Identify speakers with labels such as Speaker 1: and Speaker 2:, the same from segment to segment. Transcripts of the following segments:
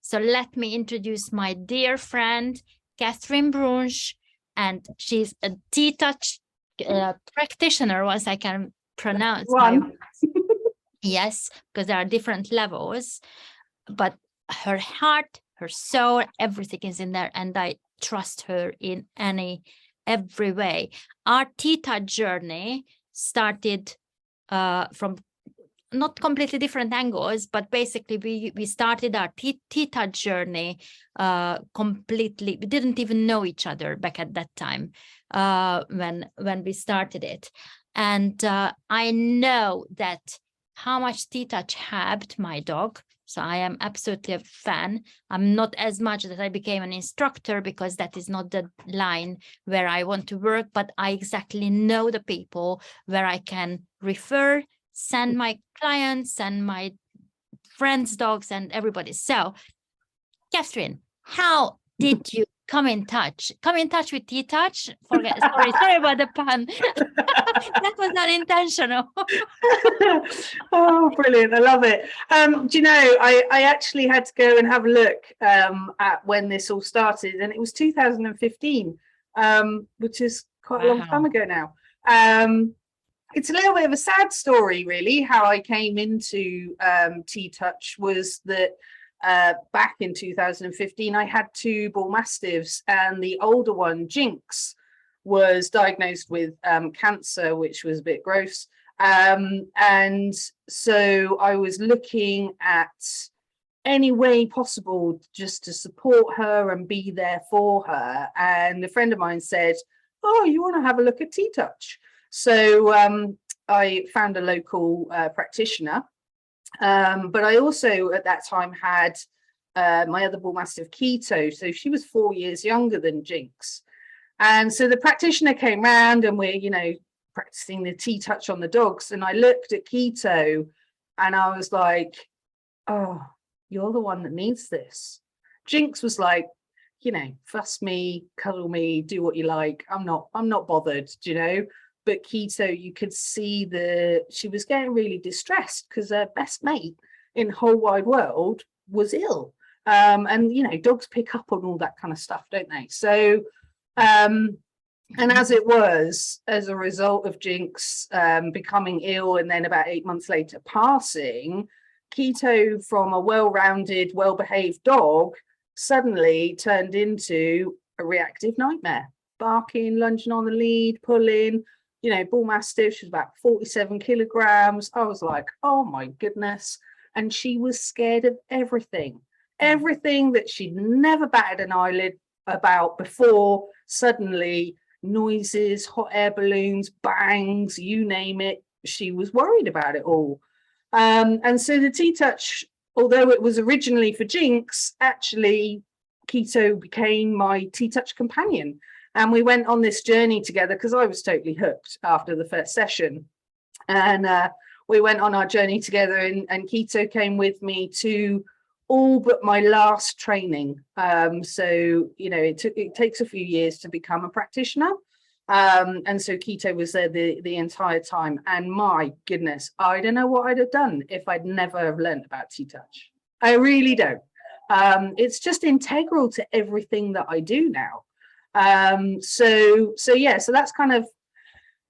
Speaker 1: So let me introduce my dear friend, Katharine Brunsch, and she's a TTouch practitioner, once I can pronounce my yes, because there are different levels, but her heart, her soul, everything is in there, and I trust her in every way. Our TTouch journey started from not completely different angles, but basically we started our TTouch journey completely. We didn't even know each other back at that time when we started it. And I know that how much TTouch helped my dog. So I am absolutely a fan. I'm not as much that I became an instructor, because that is not the line where I want to work, but I exactly know the people where I can refer, send my clients and my friends' dogs and everybody. So, Katharine, how did you come in touch with TTouch? Sorry about the pun. That was unintentional.
Speaker 2: Oh, brilliant. I love it. Do you know, I actually had to go and have a look at when this all started, and it was 2015, which is quite a long time ago now. It's a little bit of a sad story, really. How I came into TTouch was that back in 2015, I had 2 bull mastiffs, and the older one, Jinx, was diagnosed with cancer, which was a bit gross. And so I was looking at any way possible just to support her and be there for her. And a friend of mine said, "Oh, you want to have a look at TTouch?" So I found a local practitioner. But I also at that time had my other bull mastiff, Keto. So she was 4 years younger than Jinx. And so the practitioner came round, and we're, you know, practicing the TTouch on the dogs. And I looked at Keto and I was like, "Oh, you're the one that needs this." Jinx was like, you know, fuss me, cuddle me, do what you like. I'm not bothered, you know. But Keto, you could see she was getting really distressed because her best mate in the whole wide world was ill. And, you know, dogs pick up on all that kind of stuff, don't they? So, and as it was, as a result of Jinx becoming ill and then about 8 months later passing, Keto, from a well-rounded, well-behaved dog, suddenly turned into a reactive nightmare. Barking, lunging on the lead, pulling. You know, bull mastiff, she was about 47 kilograms. I was like, oh my goodness. And she was scared of everything that she'd never batted an eyelid about before. Suddenly, noises, hot air balloons, bangs, you name it. She was worried about it all. And so the TTouch, although it was originally for Jinx, actually Keto became my TTouch companion. And we went on this journey together because I was totally hooked after the first session. And we went on our journey together, and Keto came with me to all but my last training. So, you know, it takes a few years to become a practitioner. And so Keto was there the entire time. And my goodness, I don't know what I'd have done if I'd never have learned about TTouch. I really don't. It's just integral to everything that I do now. So that's kind of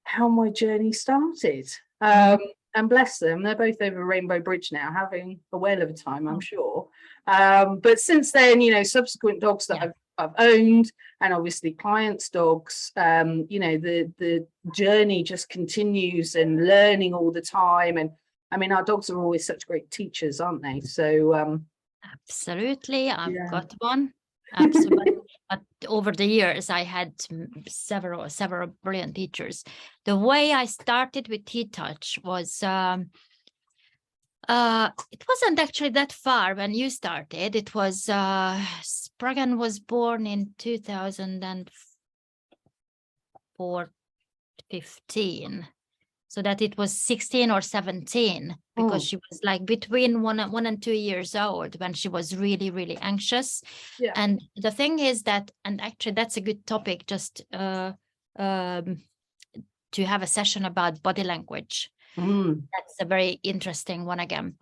Speaker 2: how my journey started. And bless them, they're both over Rainbow Bridge now, having a whale of a time, I'm sure. But since then, you know, subsequent dogs that I've owned, and obviously clients' dogs, you know, the journey just continues, and learning all the time. And I mean, our dogs are always such great teachers, aren't they? So
Speaker 1: absolutely, I've got one. Absolutely. But over the years, I had several brilliant teachers. The way I started with TTouch was, it wasn't actually that far when you started. It was, Spragan was born in 2015. So that it was 16 or 17, because she was like between 1 and 2 years old when she was really, really anxious.
Speaker 2: Yeah.
Speaker 1: And the thing is that, and actually that's a good topic, just to have a session about body language. That's a very interesting one again.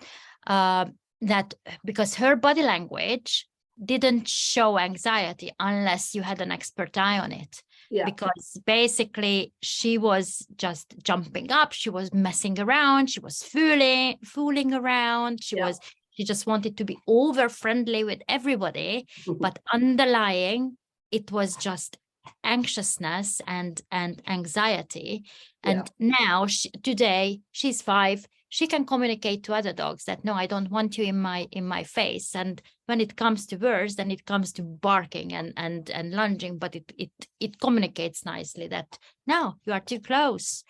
Speaker 1: that because her body language didn't show anxiety unless you had an expert eye on it.
Speaker 2: Yeah.
Speaker 1: Because basically she was just jumping up, she was messing around, she was fooling around, she just wanted to be over friendly with everybody, but underlying it was just anxiousness and anxiety. And now today she's 5, she can communicate to other dogs that, no, I don't want you in my face. And when it comes to words, then it comes to barking and lunging, but it communicates nicely that, no, you are too close,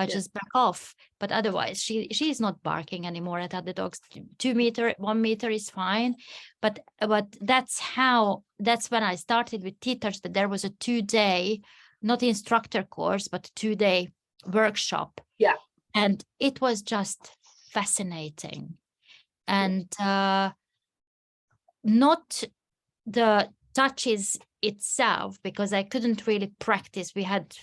Speaker 1: just back off. But otherwise she's not barking anymore at other dogs. 2 meter, 1 meter is fine. But that's when I started with TTouch, that there was a 2-day, not instructor course, but 2-day workshop.
Speaker 2: Yeah.
Speaker 1: And it was just fascinating. And not the touches itself, because I couldn't really practice. We had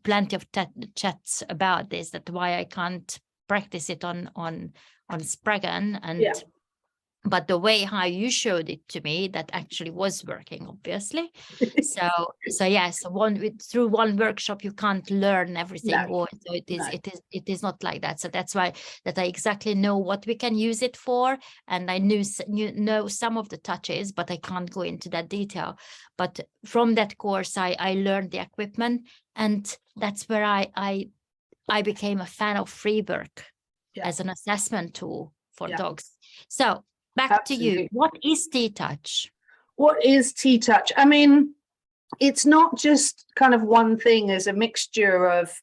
Speaker 1: plenty of chats about this, that why I can't practice it on Spraggan. And but the way how you showed it to me, that actually was working, obviously. So through one workshop you can't learn everything. So it is not like that. So that's why that I exactly know what we can use it for, and I know some of the touches, but I can't go into that detail. But from that course I learned the equipment, and that's where I became a fan of free work as an assessment tool for dogs. So back to you. What is TTouch?
Speaker 2: What is TTouch? I mean, it's not just kind of one thing. There's a mixture of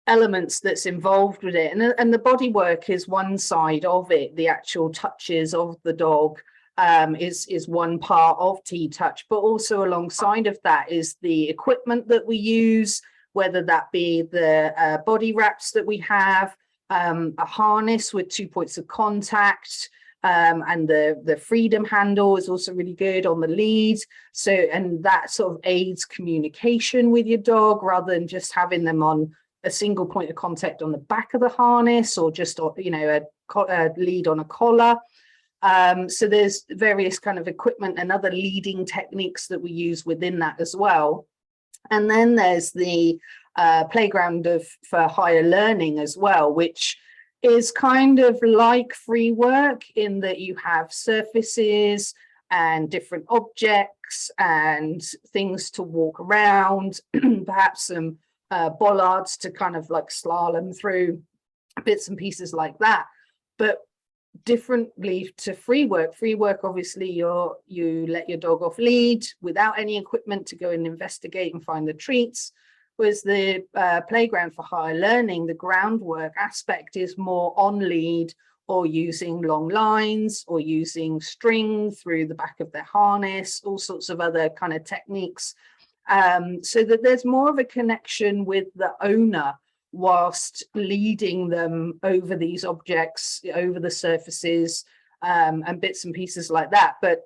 Speaker 2: elements that's involved with it. And the body work is one side of it. The actual touches of the dog is one part of TTouch. But also alongside of that is the equipment that we use, whether that be the body wraps that we have, a harness with 2 points of contact, and the freedom handle is also really good on the lead. So, and that sort of aids communication with your dog, rather than just having them on a single point of contact on the back of the harness, or just, you know, a lead on a collar. So there's various kind of equipment and other leading techniques that we use within that as well. And then there's the playground for higher learning as well, which is kind of like free work in that you have surfaces and different objects and things to walk around, perhaps some bollards to kind of like slalom through, bits and pieces like that. But differently to free work obviously you let your dog off lead without any equipment to go and investigate and find the treats, whereas the playground for higher learning, the groundwork aspect is more on lead, or using long lines, or using string through the back of their harness, all sorts of other kind of techniques, so that there's more of a connection with the owner whilst leading them over these objects, over the surfaces, and bits and pieces like that. But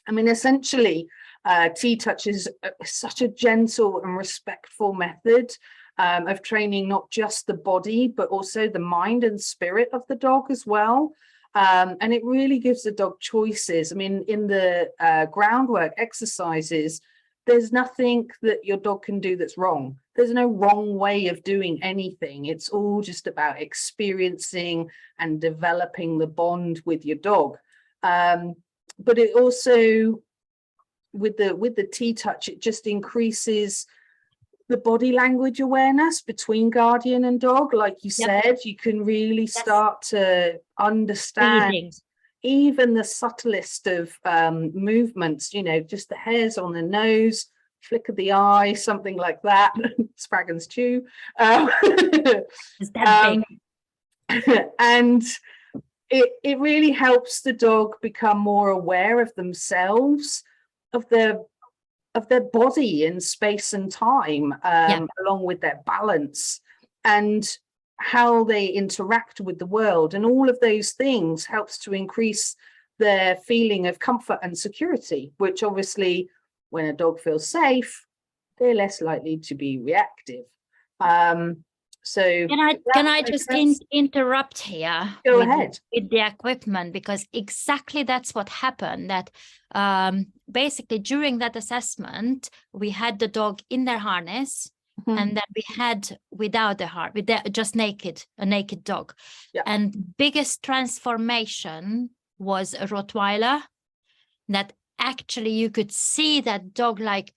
Speaker 2: I mean, essentially, TTouch is such a gentle and respectful method of training not just the body, but also the mind and spirit of the dog as well. And it really gives the dog choices. I mean, in the groundwork exercises, there's nothing that your dog can do that's wrong. There's no wrong way of doing anything. It's all just about experiencing and developing the bond with your dog. But it also, with the TTouch, it just increases the body language awareness between guardian and dog. Like you said, you can really start to understand even the subtlest of movements, you know, just the hairs on the nose, flick of the eye, something like that. Spraggan's chew. And it really helps the dog become more aware of themselves, of their body in space and time, along with their balance and how they interact with the world. And all of those things helps to increase their feeling of comfort and security, which obviously, when a dog feels safe, they're less likely to be reactive. So
Speaker 1: can I just interrupt here?
Speaker 2: Go ahead.
Speaker 1: With the equipment, because exactly that's what happened. That basically during that assessment, we had the dog in their harness, and then we had without the harness, with just a naked dog.
Speaker 2: Yeah.
Speaker 1: And biggest transformation was a Rottweiler, that actually you could see that dog like,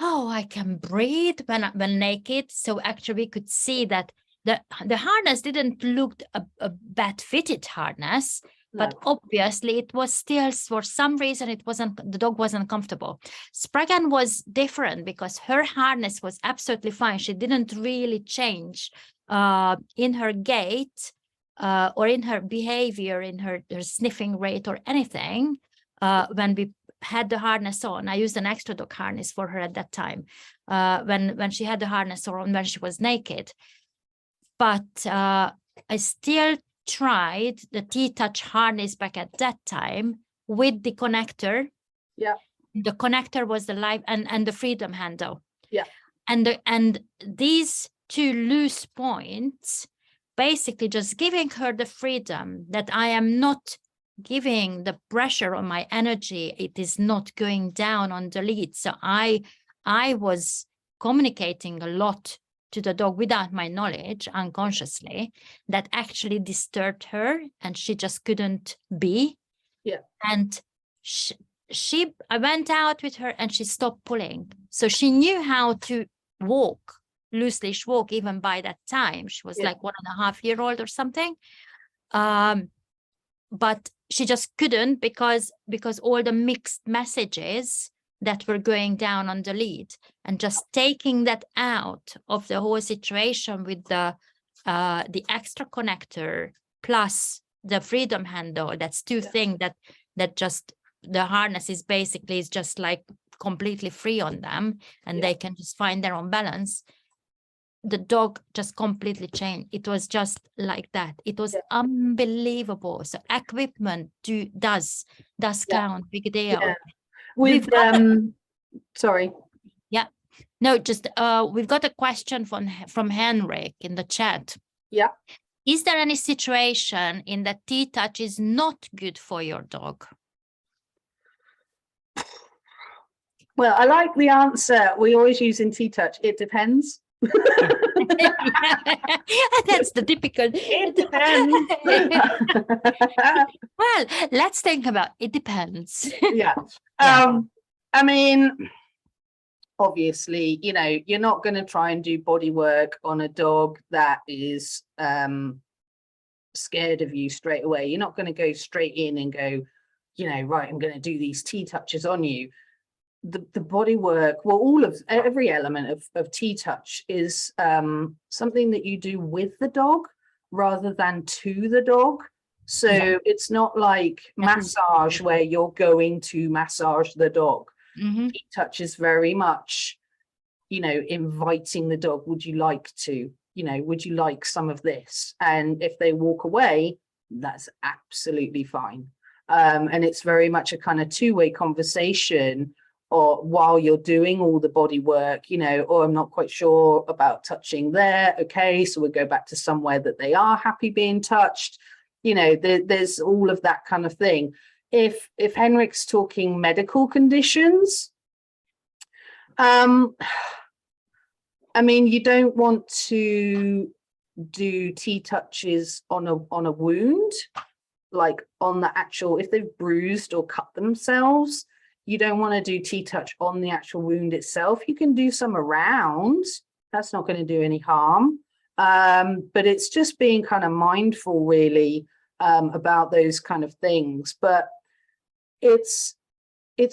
Speaker 1: oh, I can breathe when naked. So actually we could see that the harness didn't look a bad fitted harness, but obviously it was still, for some reason, the dog wasn't comfortable. Spraggan was different because her harness was absolutely fine. She didn't really change in her gait or in her behavior, in her sniffing rate or anything when we had the harness on. I used an extra dog harness for her at that time when she had the harness on, when she was naked. But I still tried the TTouch harness back at that time with the connector.
Speaker 2: Yeah.
Speaker 1: The connector was the live and the freedom handle.
Speaker 2: Yeah.
Speaker 1: And these two loose points, basically just giving her the freedom that I am not giving the pressure on my energy. It is not going down on the lead. So I was communicating a lot to the dog without my knowledge, unconsciously, that actually disturbed her, and she just couldn't be.
Speaker 2: Yeah.
Speaker 1: And I went out with her and she stopped pulling. So she knew how to walk, loose leash walk, even by that time. She was like 1.5 years old or something. But she just couldn't because all the mixed messages that were going down on the lead, and just taking that out of the whole situation with the extra connector plus the freedom handle. That's two things that just, the harness is basically just like completely free on them, and they can just find their own balance. The dog just completely changed. It was just like that. It was unbelievable. So equipment does count. Big deal.
Speaker 2: Yeah. With sorry.
Speaker 1: Yeah. No, just we've got a question from Henrik in the chat.
Speaker 2: Yeah.
Speaker 1: Is there any situation in that TTouch is not good for your dog?
Speaker 2: Well, I like the answer we always use in TTouch. It depends.
Speaker 1: That's the typical.
Speaker 2: It depends.
Speaker 1: Well, let's think about it. Depends.
Speaker 2: Yeah. I mean, obviously, you're not going to try and do body work on a dog that is scared of you straight away. You're not going to go straight in and go, right, I'm going to do these TTouches on you. The body work, well, every element of TTouch is something that you do with the dog rather than to the dog. So it's not like massage where you're going to massage the dog. TTouch is very much, inviting the dog. Would you like to, would you like some of this? And if they walk away, that's absolutely fine. And it's very much a kind of two-way conversation, or while you're doing all the body work, or I'm not quite sure about touching there. Okay, so we'll go back to somewhere that they are happy being touched. There's all of that kind of thing. If Henrik's talking medical conditions, I mean, you don't want to do TTouches on a wound, like on the actual, if they've bruised or cut themselves. You don't want to do TTouch on the actual wound itself. You can do some around. That's not going to do any harm. But it's just being kind of mindful, really, about those kind of things. But it's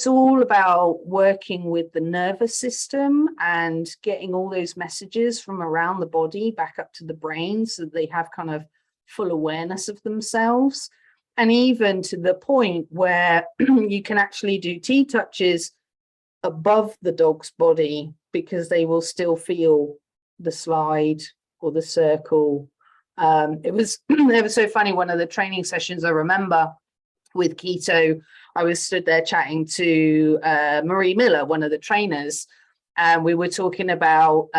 Speaker 2: all about working with the nervous system and getting all those messages from around the body back up to the brain, so that they have kind of full awareness of themselves. And even to the point where you can actually do TTouches above the dog's body, because they will still feel the slide or the circle. It was so funny. One of the training sessions I remember with Keto, I was stood there chatting to Marie Miller, one of the trainers, and we were talking about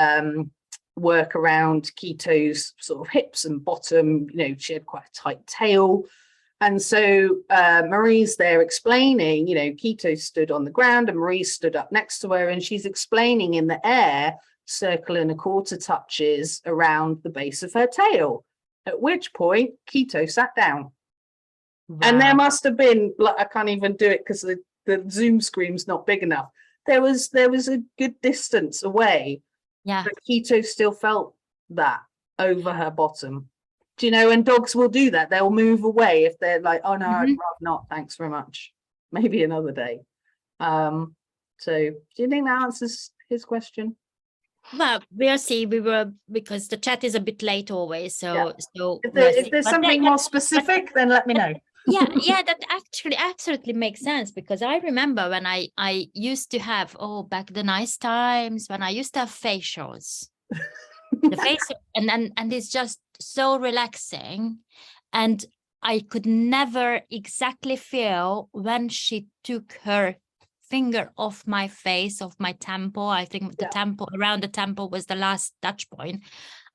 Speaker 2: work around Keto's sort of hips and bottom. You know, she had quite a tight tail. And so Marie's there explaining, you know, Keto stood on the ground and Marie stood up next to her, and she's explaining in the air, circle and a quarter touches around the base of her tail, at which point Keto sat down. Wow. And there must have been, like, I can't even do it because the Zoom screen's not big enough. There was a good distance away.
Speaker 1: Yeah.
Speaker 2: But Keto still felt that over her bottom. Do you know, and dogs will do that. They'll move away if they're like, oh no, I'd rather not, thanks very much. Maybe another day. So do you think that answers his question?
Speaker 1: Well, we'll see. Because the chat is a bit late always. So
Speaker 2: if there's something more specific, then let me know.
Speaker 1: yeah, that actually absolutely makes sense, because I remember when I used to have, back the nice times when I used to have facials. The face and it's just so relaxing, and I could never exactly feel when she took her finger off my face, off my temple. I think the temple, around the temple, was the last touch point.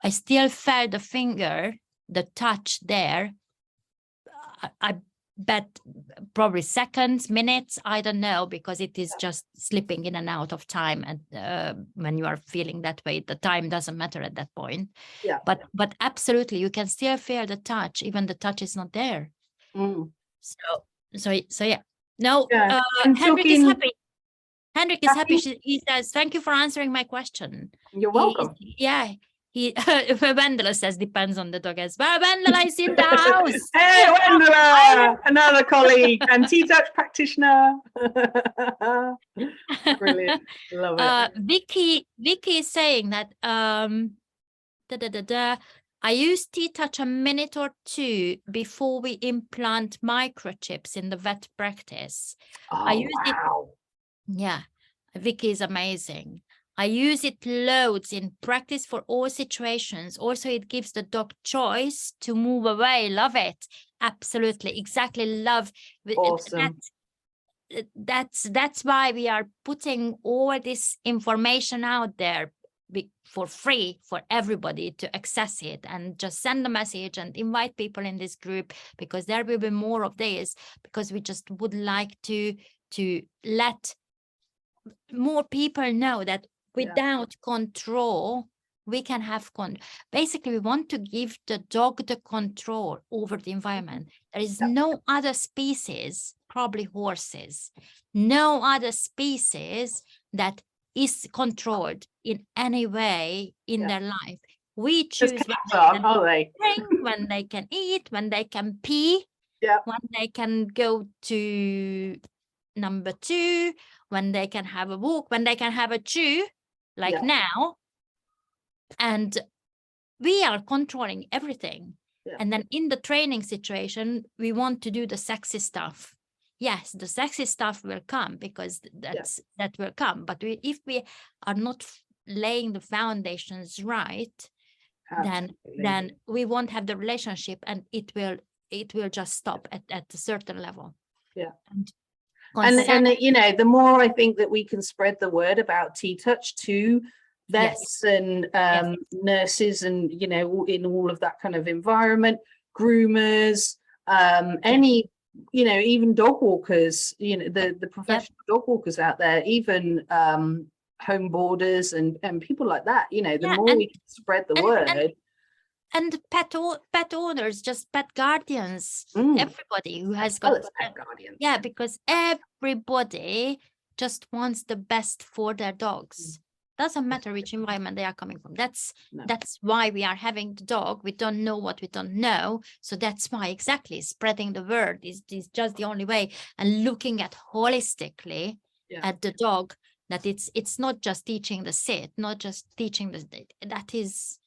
Speaker 1: I still felt the finger, the touch there. I bet probably seconds, minutes, I don't know, because it is just slipping in and out of time. And when you are feeling that way, the time doesn't matter at that point.
Speaker 2: Yeah.
Speaker 1: But absolutely, you can still feel the touch, even the touch is not there. So yeah. No, Henrik is happy. Henrik is happy. He says, thank you for answering my question.
Speaker 2: You're welcome.
Speaker 1: Wendela says, depends on the dog as well. Wendela is in the house.
Speaker 2: Hey, Wendela, another colleague and TTouch practitioner. Brilliant. Love it.
Speaker 1: Vicky is saying that I use TTouch a minute or two before we implant microchips in the vet practice. I use it. Yeah, Vicky is amazing. I use it loads in practice for all situations. Also, it gives the dog choice to move away. Love it. Absolutely. Exactly. Love.
Speaker 2: Awesome.
Speaker 1: That's why we are putting all this information out there for free for everybody to access it, and just send a message and invite people in this group, because there will be more of this, because we just would like to let more people know that without control, we can have basically, we want to give the dog the control over the environment. There is no other species, probably horses, no other species that is controlled in any way in their life. We choose when they can eat, when they can pee, when they can go to number 2, when they can have a walk, when they can have a chew, like now. And we are controlling everything. And then in the training situation, we want to do the sexy stuff. Yes, the sexy stuff will come, because that will come. But if we are not laying the foundations right, then we won't have the relationship, and it will just stop at a certain level.
Speaker 2: And you know, the more I think that we can spread the word about TTouch to vets and nurses, and you know, in all of that kind of environment, groomers, any, you know, even dog walkers, you know, the professional dog walkers out there, even home boarders and people like that, you know, the more we can spread the word.
Speaker 1: And pet owners, just pet guardians, everybody who has got
Speaker 2: pet guardians.
Speaker 1: Yeah, because everybody just wants the best for their dogs. Doesn't matter which environment they are coming from. That's why we are having the dog. We don't know what we don't know. So that's why exactly spreading the word is just the only way, and looking at holistically at the dog, that it's not just teaching the sit, not just teaching that is.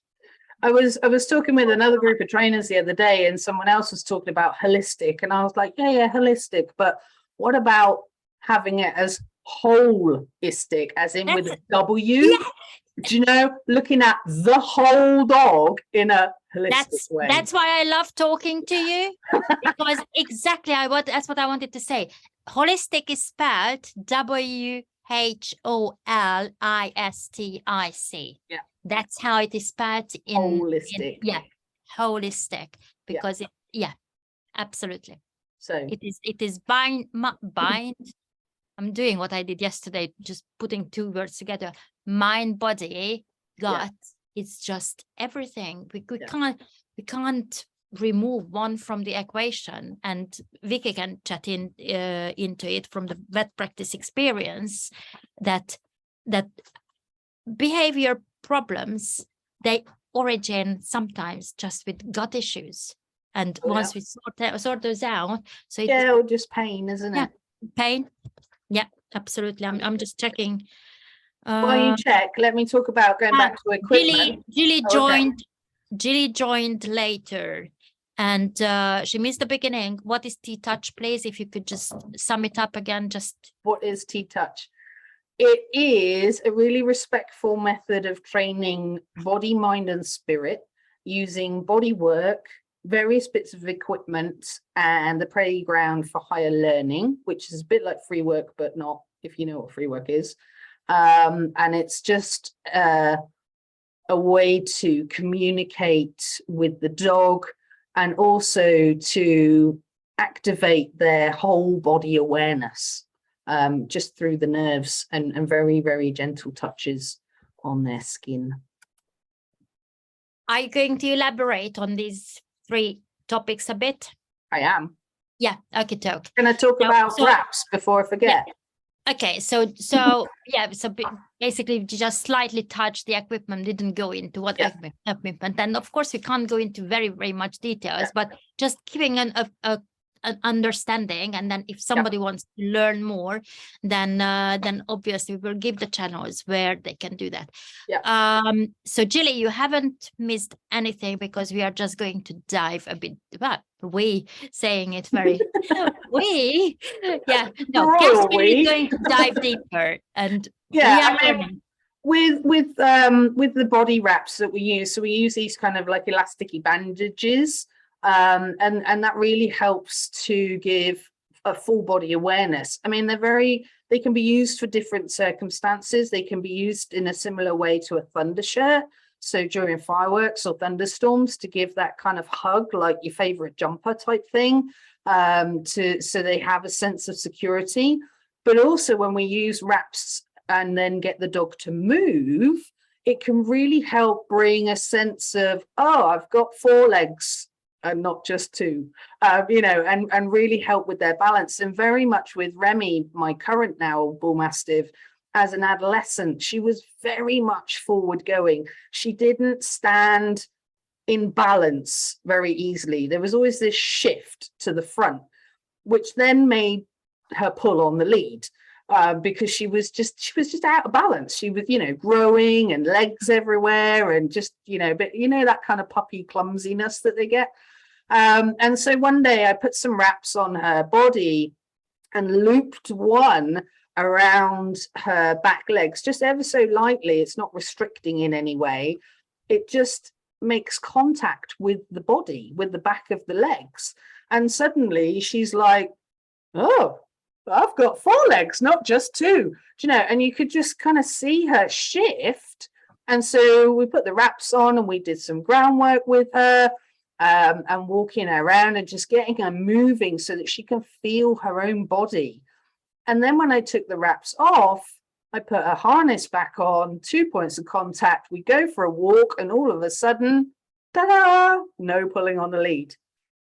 Speaker 2: I was talking with another group of trainers the other day, and someone else was talking about holistic, and I was like, yeah, holistic, but what about having it as holistic, as in with a W? Do you know, looking at the whole dog in a holistic way.
Speaker 1: That's why I love talking to you, because exactly that's what I wanted to say. Holistic is spelled WHOLISTIC. That's how it is put in
Speaker 2: Holistic.
Speaker 1: Holistic, because absolutely.
Speaker 2: So
Speaker 1: it is bind. I'm doing what I did yesterday, just putting two words together: mind, body, gut. It's just everything. We can't remove one from the equation, and Vicky can chat into it from the vet practice experience, that behavior problems, they origin sometimes just with gut issues, and once we sort those out, so
Speaker 2: or just pain, isn't it?
Speaker 1: Pain. Absolutely. I'm just checking.
Speaker 2: While you check, let me talk about going back to equipment.
Speaker 1: Jilly joined later, and she missed the beginning. What is TTouch, please? If you could just sum it up again. Just
Speaker 2: what is TTouch? It is a really respectful method of training body, mind, and spirit using body work, various bits of equipment, and the playground for higher learning, which is a bit like free work, but not, if you know what free work is. And it's just a way to communicate with the dog, and also to activate their whole body awareness, just through the nerves, and very, very gentle touches on their skin.
Speaker 1: Are you going to elaborate on these 3 topics a bit?
Speaker 2: I am.
Speaker 1: Yeah, okay, talk.
Speaker 2: Can I talk about wraps before I forget?
Speaker 1: Yeah. Okay, so basically just slightly touch the equipment, didn't go into what equipment, and of course we can't go into very, very much details, but just giving an understanding, and then if somebody wants to learn more, then obviously we'll give the channels where they can do that. So Jilly, you haven't missed anything, because we are just going to dive a bit, saying it very Katharine is going to dive deeper, and
Speaker 2: with the body wraps that we use, so we use these kind of like elasticy bandages, and that really helps to give a full body awareness. I mean, they can be used for different circumstances. They can be used in a similar way to a thunder shirt, so during fireworks or thunderstorms, to give that kind of hug, like your favorite jumper type thing, so they have a sense of security. But also when we use wraps and then get the dog to move, it can really help bring a sense of, oh, I've got 4 legs and not just 2, and really help with their balance. And very much with Remy, my current now Bull Mastiff, as an adolescent, she was very much forward going. She didn't stand in balance very easily. There was always this shift to the front, which then made her pull on the lead, because she was just out of balance. She was, growing and legs everywhere, and just, but that kind of puppy clumsiness that they get. And so one day I put some wraps on her body and looped one around her back legs, just ever so lightly. It's not restricting in any way. It just makes contact with the body, with the back of the legs. And suddenly she's like, oh, I've got 4 legs, not just 2, and you could just kind of see her shift. And so we put the wraps on, and we did some groundwork with her, and walking her around and just getting her moving so that she can feel her own body. And then when I took the wraps off, I put a harness back on, 2 points of contact. We go for a walk, and all of a sudden, ta-da, no pulling on the lead,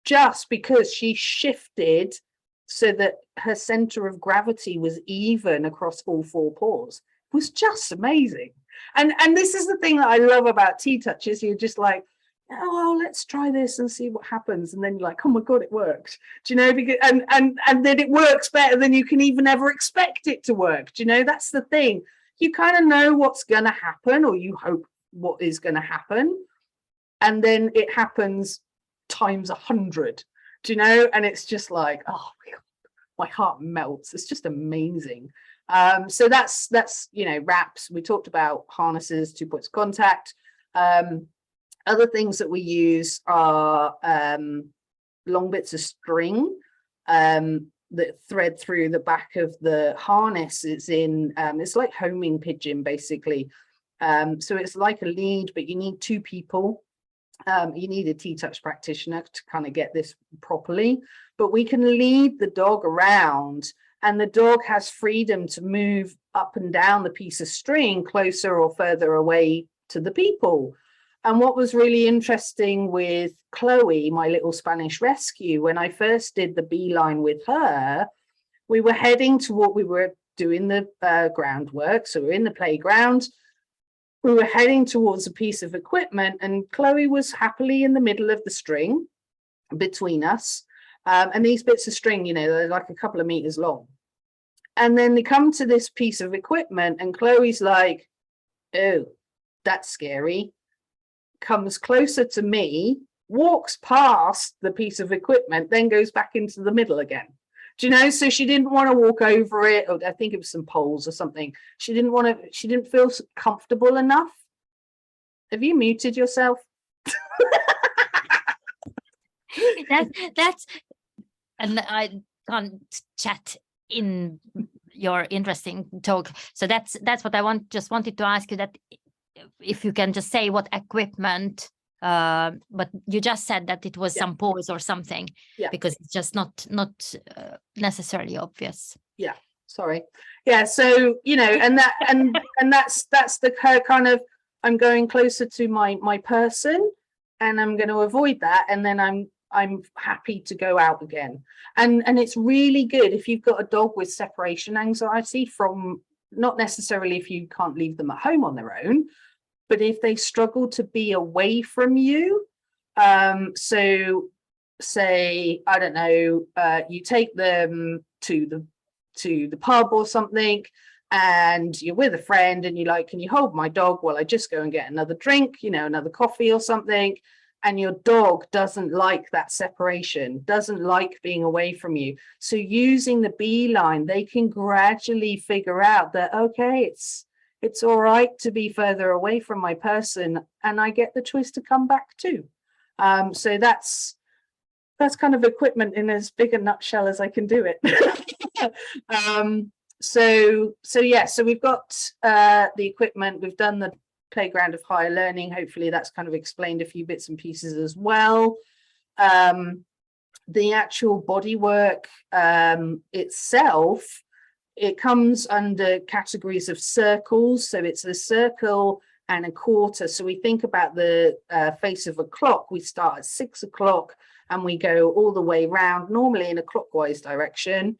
Speaker 2: just because she shifted so that her center of gravity was even across all 4 paws. It was just amazing. And this is the thing that I love about TTouch, is you're just like, oh, well, let's try this and see what happens. And then you're like, oh my God, it worked. Because, and then it works better than you can even ever expect it to work. That's the thing. You kind of know what's going to happen, or you hope what is going to happen. And then it happens times 100, and it's just like, oh my God, my heart melts. It's just amazing. So that's wraps. We talked about harnesses, 2 points of contact. Other things that we use are long bits of string that thread through the back of the harness. It's like homing pigeon, basically. So it's like a lead, but you need two people. You need a TTouch practitioner to kind of get this properly, but we can lead the dog around, and the dog has freedom to move up and down the piece of string closer or further away to the people. And what was really interesting with Chloe, my little Spanish rescue, when I first did the beeline with her, we were heading to what we were doing the groundwork. So we're in the playground. We were heading towards a piece of equipment, and Chloe was happily in the middle of the string between us. And these bits of string, you know, they're like a couple of meters long. And then they come to this piece of equipment, and Chloe's like, oh, that's scary. Comes closer to me, walks past the piece of equipment, then goes back into the middle again. Do you know? So she didn't want to walk over it, or I think it was some poles or something. She didn't feel comfortable enough. Have you muted yourself?
Speaker 1: That's and I can't chat in your interesting talk. So that's what I wanted to ask you, that if you can just say what equipment. But you just said that it was some poles or something, because it's just not necessarily obvious. Yeah,
Speaker 2: sorry. Yeah, so you know, and that's the kind of, I'm going closer to my person, and I'm going to avoid that, and then I'm happy to go out again. And it's really good if you've got a dog with separation anxiety, from not necessarily if you can't leave them at home on their own, but if they struggle to be away from you. So say, I don't know, you take them to the pub or something, and you're with a friend, and you're like, can you hold my dog while I just go and get another drink, you know, another coffee or something? And your dog doesn't like that separation, doesn't like being away from you. So using the beeline, they can gradually figure out that, okay, it's all right to be further away from my person, and I get the choice to come back too. So that's kind of equipment in as big a nutshell as I can do it. So we've got the equipment, we've done the playground of higher learning. Hopefully that's kind of explained a few bits and pieces as well. The actual bodywork itself, it comes under categories of circles. So it's a circle and a quarter. So we think about the face of a clock. We start at 6 o'clock and we go all the way round, normally in a clockwise direction,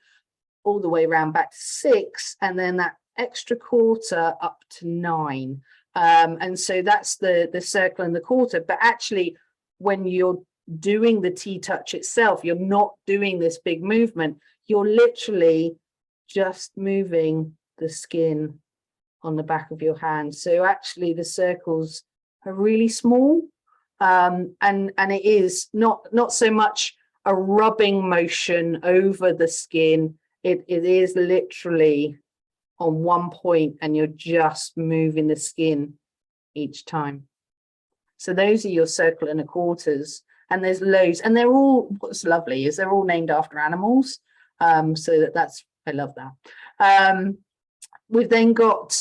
Speaker 2: all the way round back to 6, and then that extra quarter up to 9. And so that's the circle and the quarter. But actually, when you're doing the TTouch itself, you're not doing this big movement. You're literally just moving the skin on the back of your hand. So actually the circles are really small, and it is not so much a rubbing motion over the skin. It is literally on one point, and you're just moving the skin each time. So those are your circle and a quarters, and there's loads, and they're all, what's lovely is they're all named after animals. So that's, I love that. We've then got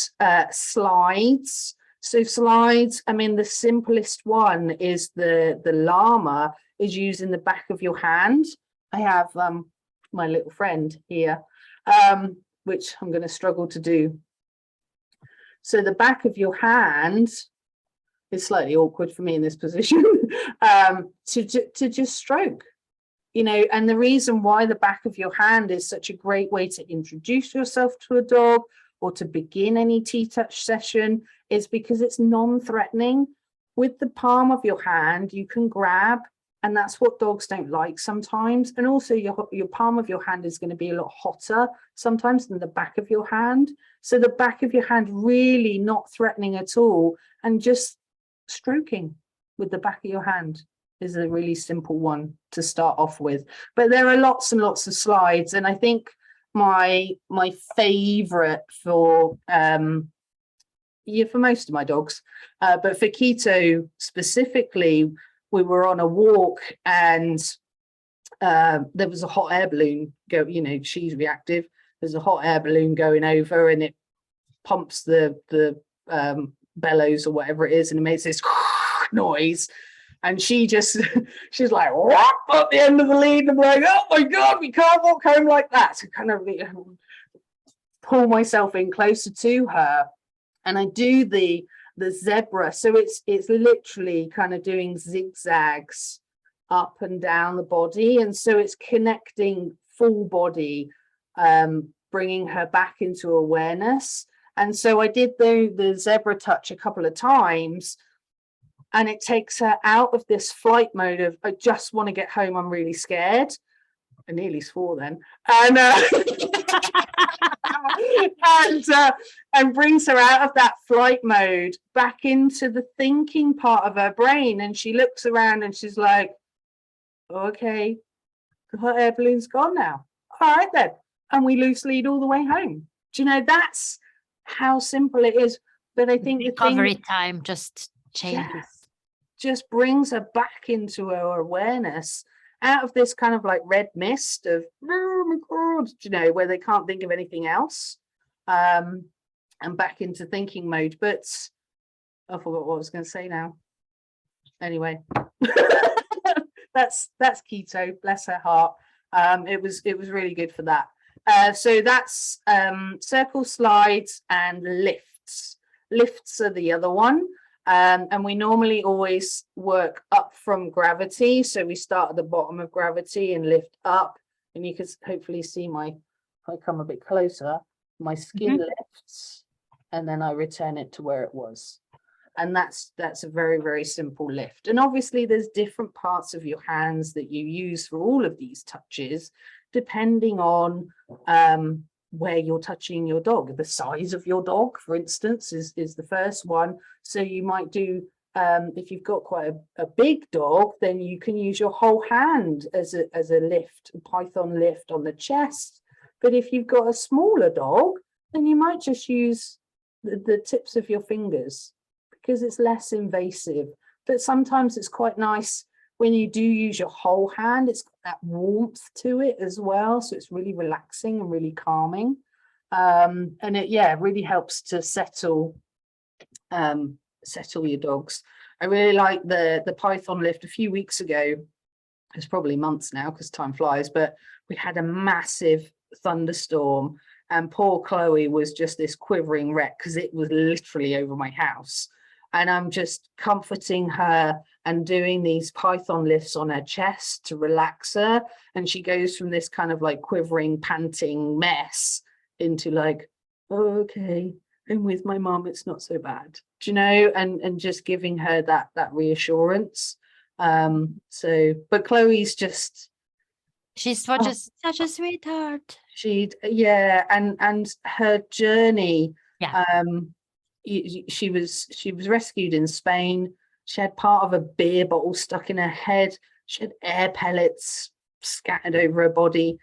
Speaker 2: slides. So slides, I mean, the simplest one is the llama is using the back of your hand. I have my little friend here, which I'm going to struggle to do. So the back of your hand is slightly awkward for me in this position, to just stroke. You know, and the reason why the back of your hand is such a great way to introduce yourself to a dog or to begin any TTouch session is because it's non-threatening. With the palm of your hand, you can grab, and that's what dogs don't like sometimes. And also your palm of your hand is going to be a lot hotter sometimes than the back of your hand. So the back of your hand really not threatening at all, and just stroking with the back of your hand is a really simple one to start off with. But there are lots and lots of slides, and I think my favorite for most of my dogs, but for Keto specifically, we were on a walk, and there was a hot air balloon go, you know, she's reactive, there's a hot air balloon going over, and it pumps the bellows or whatever it is, and it makes this noise. And she's like, what, at the end of the lead, and I'm like, oh my God, we can't walk home like that. So kind of pull myself in closer to her, and I do the zebra. So it's literally kind of doing zigzags up and down the body, and so it's connecting full body, bringing her back into awareness. And so I did the zebra touch a couple of times, and it takes her out of this flight mode of, I just want to get home, I'm really scared. I nearly swore then. And brings her out of that flight mode back into the thinking part of her brain. And she looks around and she's like, okay, the hot air balloon's gone now. All right then. And we loose lead all the way home. Do you know, that's how simple it is. But I think the
Speaker 1: recovery time just changes.
Speaker 2: Just brings her back into her awareness, out of this kind of like red mist of, oh my God, you know, where they can't think of anything else, and back into thinking mode. But I forgot what I was going to say now. Anyway, that's keto, bless her heart. It was really good for that. So that's circle, slides, and lifts. Lifts are the other one. And we normally always work up from gravity. So we start at the bottom of gravity and lift up. And you can hopefully see if I come a bit closer, my skin lifts, and then I return it to where it was. And that's a very, very simple lift. And obviously there's different parts of your hands that you use for all of these touches, depending on where you're touching your dog. The size of your dog, for instance, is the first one. So you might do, if you've got quite a big dog, then you can use your whole hand as a lift, a python lift on the chest. But if you've got a smaller dog, then you might just use the tips of your fingers, because it's less invasive. But sometimes it's quite nice when you do use your whole hand, it's got that warmth to it as well. So it's really relaxing and really calming. And it really helps to settle your dogs. I really like the python lift. A few weeks ago, it's probably months now because time flies, but we had a massive thunderstorm, and poor Chloe was just this quivering wreck because it was literally over my house. And I'm just comforting her and doing these python lifts on her chest to relax her. And she goes from this kind of like quivering, panting mess into like, oh, okay, I'm with my mom, it's not so bad. Do you know? And just giving her that such but Chloe's just,
Speaker 1: she's such a sweetheart.
Speaker 2: And her journey.
Speaker 1: Yeah.
Speaker 2: She was rescued in Spain. She had part of a beer bottle stuck in her head. She had air pellets scattered over her body.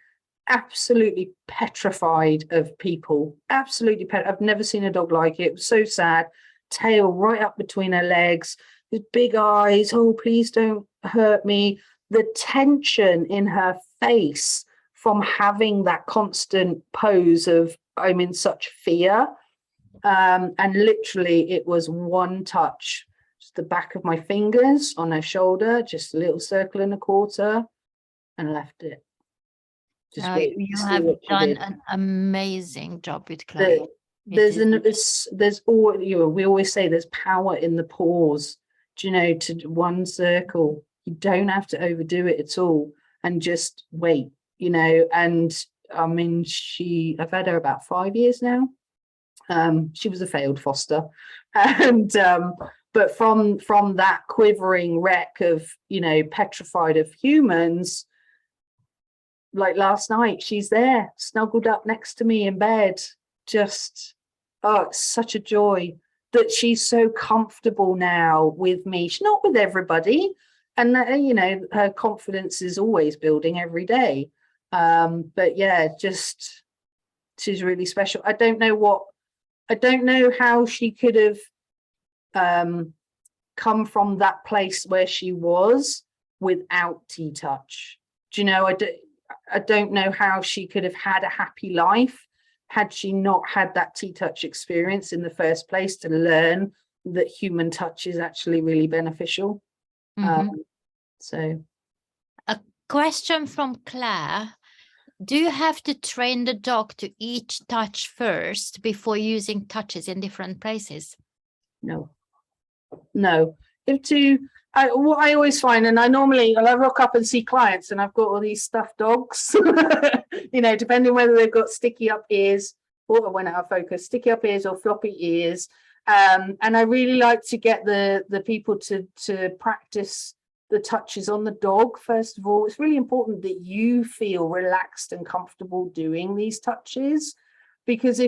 Speaker 2: Absolutely petrified of people. Absolutely I've never seen a dog like it. It was so sad. Tail right up between her legs, with big eyes. Oh, please don't hurt me. The tension in her face from having that constant pose of, I'm in such fear. And literally it was one touch, just the back of my fingers on her shoulder, just a little circle and a quarter, and left it.
Speaker 1: You have done an amazing job with Chloe.
Speaker 2: There's all, we always say there's power in the pause. Do you know, to one circle, you don't have to overdo it at all, and just wait, you know. And I mean, I've had her about 5 years now. She was a failed foster, and but from that quivering wreck of, you know, petrified of humans, like last night, she's there snuggled up next to me in bed. Just, oh, it's such a joy that she's so comfortable now with me. She's not with everybody, and you know, her confidence is always building every day. But yeah, just, she's really special. I don't know how she could have come from that place where she was without TTouch. Do you know, I don't know how she could have had a happy life had she not had that TTouch experience in the first place, to learn that human touch is actually really beneficial. So
Speaker 1: a question from Claire. Do you have to train the dog to each touch first before using touches in different places?
Speaker 2: No. What I always find, and I rock up and see clients and I've got all these stuffed dogs, you know, depending whether they've got sticky up ears, or went out of focus, sticky up ears or floppy ears. And I really like to get the people to practice the touches on the dog. First of all, it's really important that you feel relaxed and comfortable doing these touches, because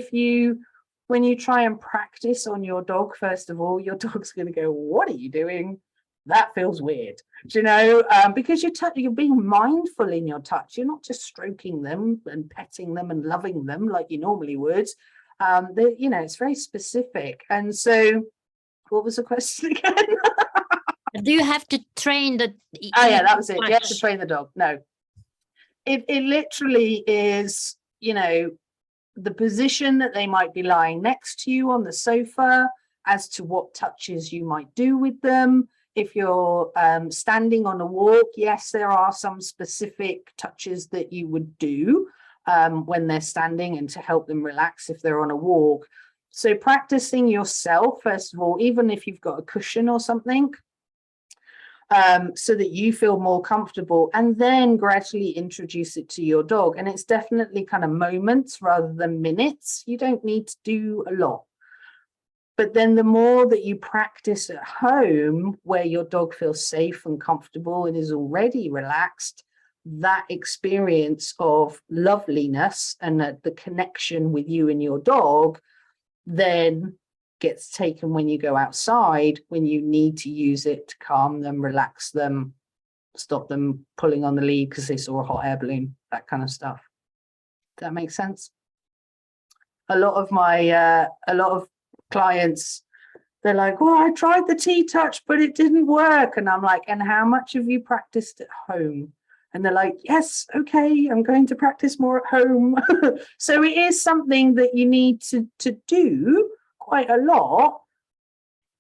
Speaker 2: when you try and practice on your dog, first of all, your dog's going to go, what are you doing? That feels weird, do you know? Because you're being mindful in your touch. You're not just stroking them and petting them and loving them like you normally would. You know, it's very specific. And so, what was the question again?
Speaker 1: Do you have to train the?
Speaker 2: Oh yeah, that was it. You have to train the dog. No, it literally is, you know, the position that they might be lying next to you on the sofa, as to what touches you might do with them. If you're standing on a walk, yes, there are some specific touches that you would do when they're standing and to help them relax if they're on a walk. So practicing yourself, first of all, even if you've got a cushion or something, so that you feel more comfortable, and then gradually introduce it to your dog. And it's definitely kind of moments rather than minutes. You don't need to do a lot. But then the more that you practice at home, where your dog feels safe and comfortable and is already relaxed, that experience of loveliness and the connection with you and your dog then gets taken when you go outside, when you need to use it to calm them, relax them, stop them pulling on the lead because they saw a hot air balloon, that kind of stuff. Does that make sense? A lot of clients, they're like, well, I tried the TTouch, but it didn't work. And I'm like, and how much have you practiced at home? And they're like, yes, okay, I'm going to practice more at home. So it is something that you need to do quite a lot,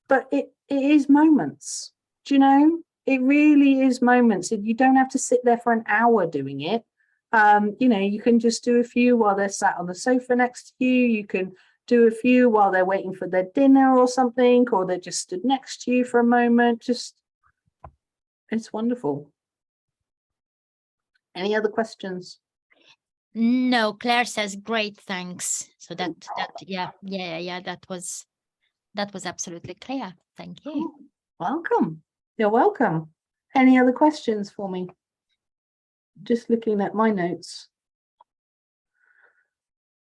Speaker 2: but it is moments. Do you know? It really is moments. You don't have to sit there for an hour doing it. You know, you can just do a few while they're sat on the sofa next to you. You can do a few while they're waiting for their dinner or something, or they just stood next to you for a moment. Just, it's wonderful. Any other questions?
Speaker 1: No, Claire says great, thanks. So that yeah, that was absolutely clear. Thank you.
Speaker 2: Welcome. You're welcome. Any other questions for me? Just looking at my notes.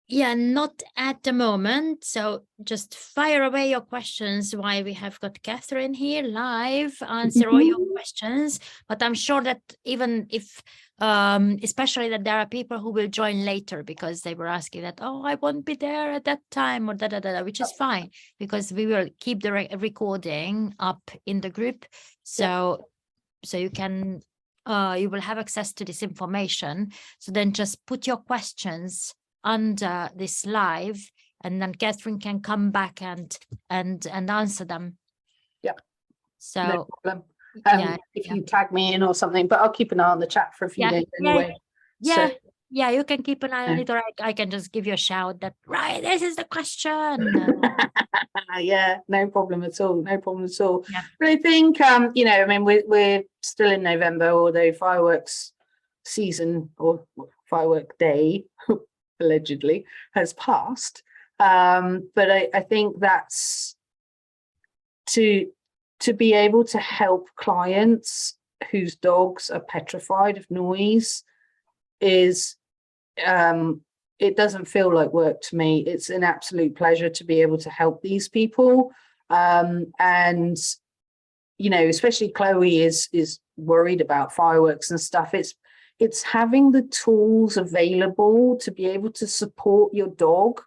Speaker 1: Yeah, not at the moment. So just fire away your questions while we have got Katharine here live, answer all your questions. But I'm sure that even if, especially that there are people who will join later because they were asking that, oh, I won't be there at that time, or which is fine, because we will keep the recording up in the group. So you can, you will have access to this information. So then just put your questions under this live, and then Katharine can come back and answer them.
Speaker 2: Yep.
Speaker 1: So
Speaker 2: no problem. If you tag me in or something, but I'll keep an eye on the chat for a few days anyway.
Speaker 1: Yeah, you can keep an eye on it, or I can just give you a shout that, right, this is the question.
Speaker 2: Yeah, no problem at all. No problem at all.
Speaker 1: Yeah.
Speaker 2: But I think, you know, I mean, we're still in November, although fireworks season or firework day allegedly has passed. But I think that's to be able to help clients whose dogs are petrified of noise is, it doesn't feel like work to me. It's an absolute pleasure to be able to help these people. And, you know, especially Chloe is worried about fireworks and stuff. It's having the tools available to be able to support your dog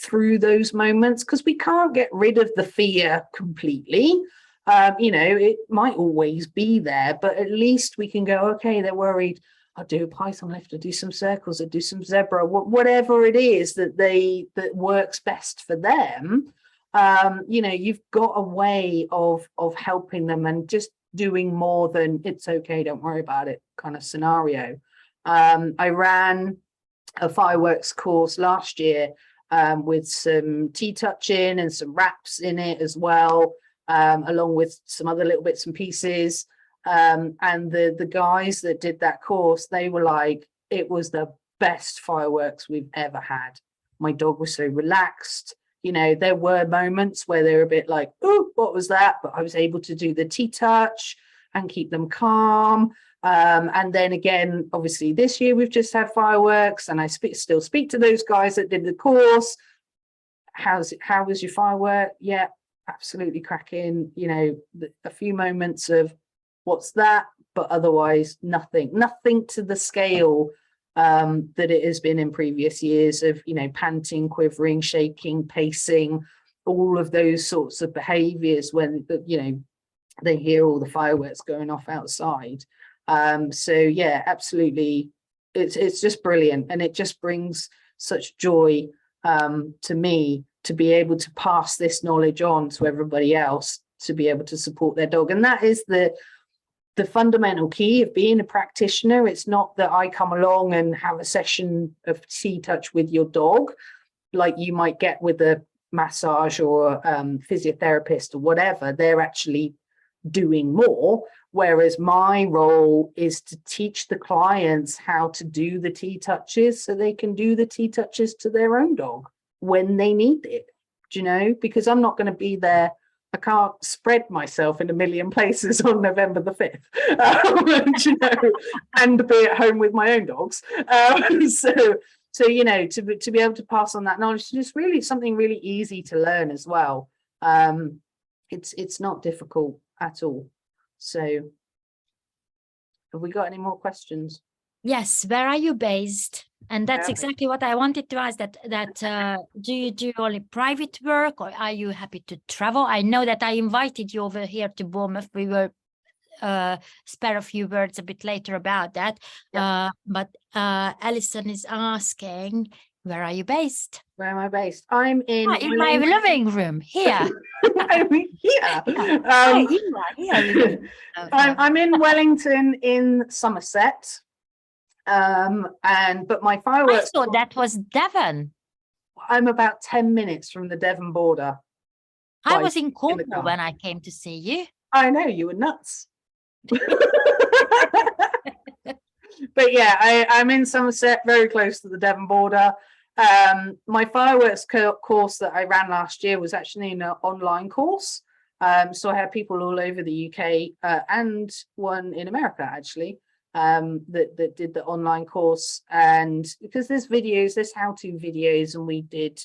Speaker 2: through those moments, because we can't get rid of the fear completely. You know, it might always be there, but at least we can go, okay, they're worried. I'll do a python lift, I'll do some circles, I'll do some zebra, whatever it is that works best for them. you know, you've got a way of helping them and just doing more than it's okay, don't worry about it kind of scenario. I ran a fireworks course last year with some TTouching and some wraps in it as well, along with some other little bits and pieces. And the guys that did that course, they were like, it was the best fireworks we've ever had. My dog was so relaxed. You know, there were moments where they were a bit like, oh, what was that? But I was able to do the TTouch and keep them calm. And then again, obviously this year we've just had fireworks, and I still speak to those guys that did the course. How was your firework? Yeah, absolutely cracking. You know, a few moments of what's that, but otherwise nothing to the scale that it has been in previous years of, you know, panting, quivering, shaking, pacing, all of those sorts of behaviors when, you know, they hear all the fireworks going off outside. So yeah, absolutely, it's just brilliant, and it just brings such joy to me to be able to pass this knowledge on to everybody else, to be able to support their dog. And that is the fundamental key of being a practitioner. It's not that I come along and have a session of TTouch with your dog like you might get with a massage or physiotherapist or whatever. They're actually doing more, whereas my role is to teach the clients how to do the TTouches so they can do the TTouches to their own dog when they need it, do you know, because I'm not going to be there. I can't spread myself in a million places on November the 5th, you know, and be at home with my own dogs. So you know, to be able to pass on that knowledge, is really something really easy to learn as well. It's not difficult at all. So have we got any more questions?
Speaker 1: Yes, where are you based? And that's exactly what I wanted to ask, that do you do only private work, or are you happy to travel? I know that I invited you over here to Bournemouth. We will spare a few words a bit later about that. Yep. But Alison is asking, where are you based?
Speaker 2: Where am I based? I'm in
Speaker 1: my living room here.
Speaker 2: I'm here. I'm in Wellington in Somerset. But my fireworks,
Speaker 1: I thought that was Devon.
Speaker 2: I'm about 10 minutes from the Devon border.
Speaker 1: I was in Cornwall when I came to see you.
Speaker 2: I know, you were nuts. But yeah, I'm in Somerset, very close to the Devon border. My fireworks course that I ran last year was actually an online course. So I had people all over the UK and one in America actually. That did the online course, and because there's how-to videos, and we did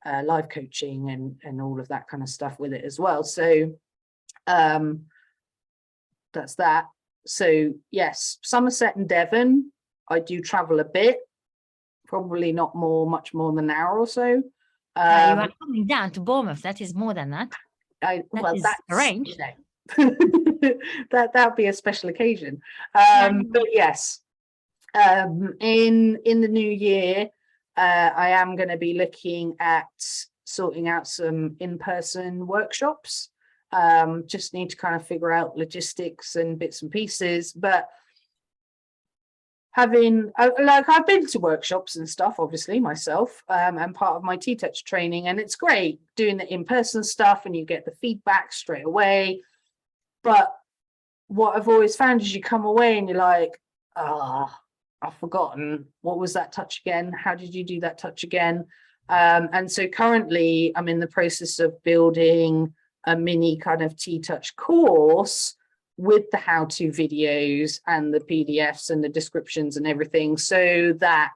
Speaker 2: live coaching and all of that kind of stuff with it as well. So that's that. So yes, Somerset and Devon, I do travel a bit, probably not much more than an hour or so.
Speaker 1: You are coming down to Bournemouth. That is more than that.
Speaker 2: That's
Speaker 1: arranged.
Speaker 2: You know, that'd be a special occasion. But yes, in the new year, I am going to be looking at sorting out some in-person workshops. Just need to kind of figure out logistics and bits and pieces, but I've been to workshops and stuff, obviously myself, and part of my TTouch training, and it's great doing the in-person stuff and you get the feedback straight away. But what I've always found is you come away and you're like, I've forgotten, what was that touch again? How did you do that touch again? And so currently I'm in the process of building a mini kind of TTouch course with the how-to videos and the PDFs and the descriptions and everything, so that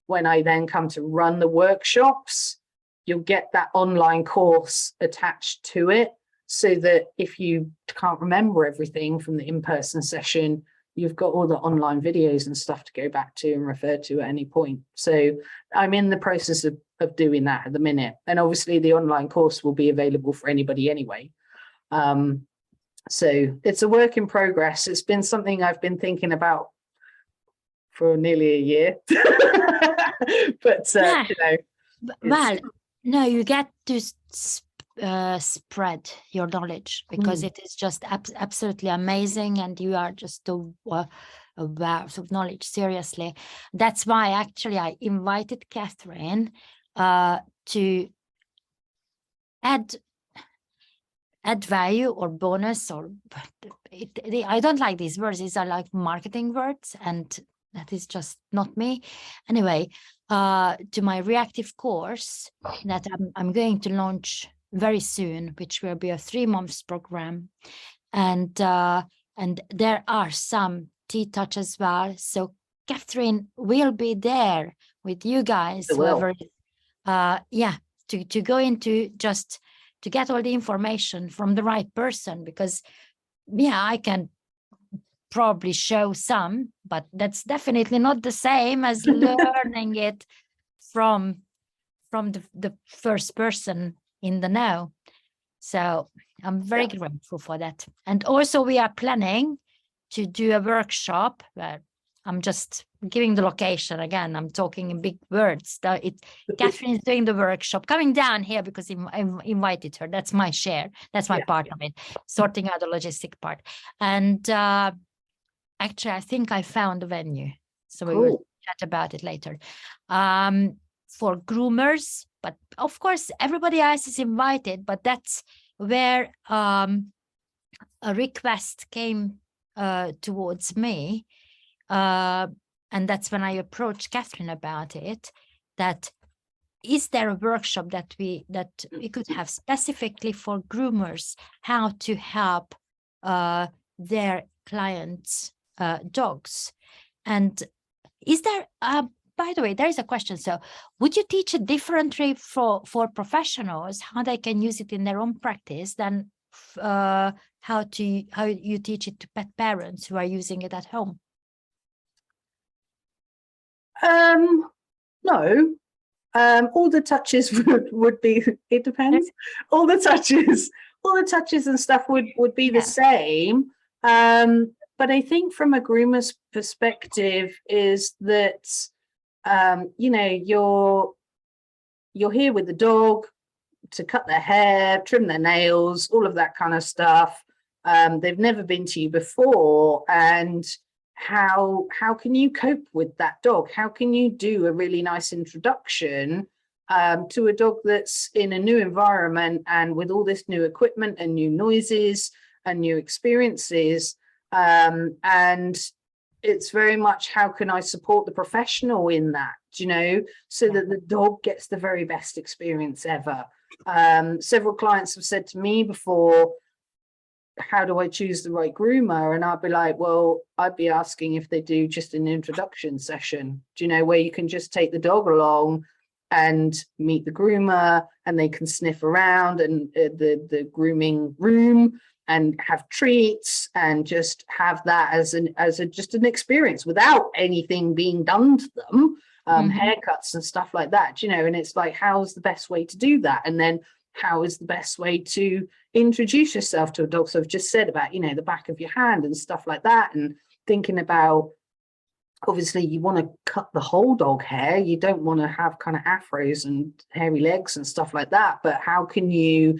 Speaker 2: when I then come to run the workshops, you'll get that online course attached to it, so that if you can't remember everything from the in-person session, you've got all the online videos and stuff to go back to and refer to at any point. So I'm in the process of doing that at the minute. And obviously the online course will be available for anybody anyway. So it's a work in progress. It's been something I've been thinking about for nearly a year. But,
Speaker 1: yeah.
Speaker 2: you know.
Speaker 1: Well, no, you get to spread your knowledge, because it is just absolutely amazing, and you are just a wealth of knowledge, seriously. That's why actually I invited Katharine to add value or bonus, or I don't like these words. These are like marketing words, and that is just not me. Anyway, to my reactive course that I'm going to launch very soon, which will be a 3-month program, and there are some TTouch as well. So Katharine will be there with you guys, whoever, to go into just to get all the information from the right person, because I can probably show some, but that's definitely not the same as learning it from the first person in the know. So I'm very grateful for that. And also we are planning to do a workshop where I'm just giving the location again. I'm talking in big words. Katharine is doing the workshop, coming down here because I invited her. That's my share. That's my part of it, sorting out the logistic part. And actually, I think I found a venue. So we will chat about it later. For groomers, but of course, everybody else is invited. But that's where a request came towards me. And that's when I approached Katharine about it, that is there a workshop that we could have specifically for groomers, how to help their clients' dogs? And is there, by the way, there is a question. So would you teach it differently for professionals, how they can use it in their own practice, than how you teach it to pet parents who are using it at home?
Speaker 2: No, all the touches would be, it depends. All the touches and stuff would be the same. But I think from a groomer's perspective is that, you're here with the dog to cut their hair, trim their nails, all of that kind of stuff. They've never been to you before, and how can you cope with that dog? How can you do a really nice introduction to a dog that's in a new environment and with all this new equipment and new noises and new experiences? And it's very much, how can I support the professional in that, so that the dog gets the very best experience ever. Several clients have said to me before, how do I choose the right groomer? And I'd be like, well, I'd be asking if they do just an introduction session, where you can just take the dog along and meet the groomer, and they can sniff around and the grooming room and have treats and just have that as just an experience without anything being done to them, haircuts and stuff like that, and it's like, how's the best way to do that? And then how is the best way to introduce yourself to a dog? So I've just said about, the back of your hand and stuff like that, and thinking about, obviously you want to cut the whole dog hair. You don't want to have kind of afros and hairy legs and stuff like that. But how can you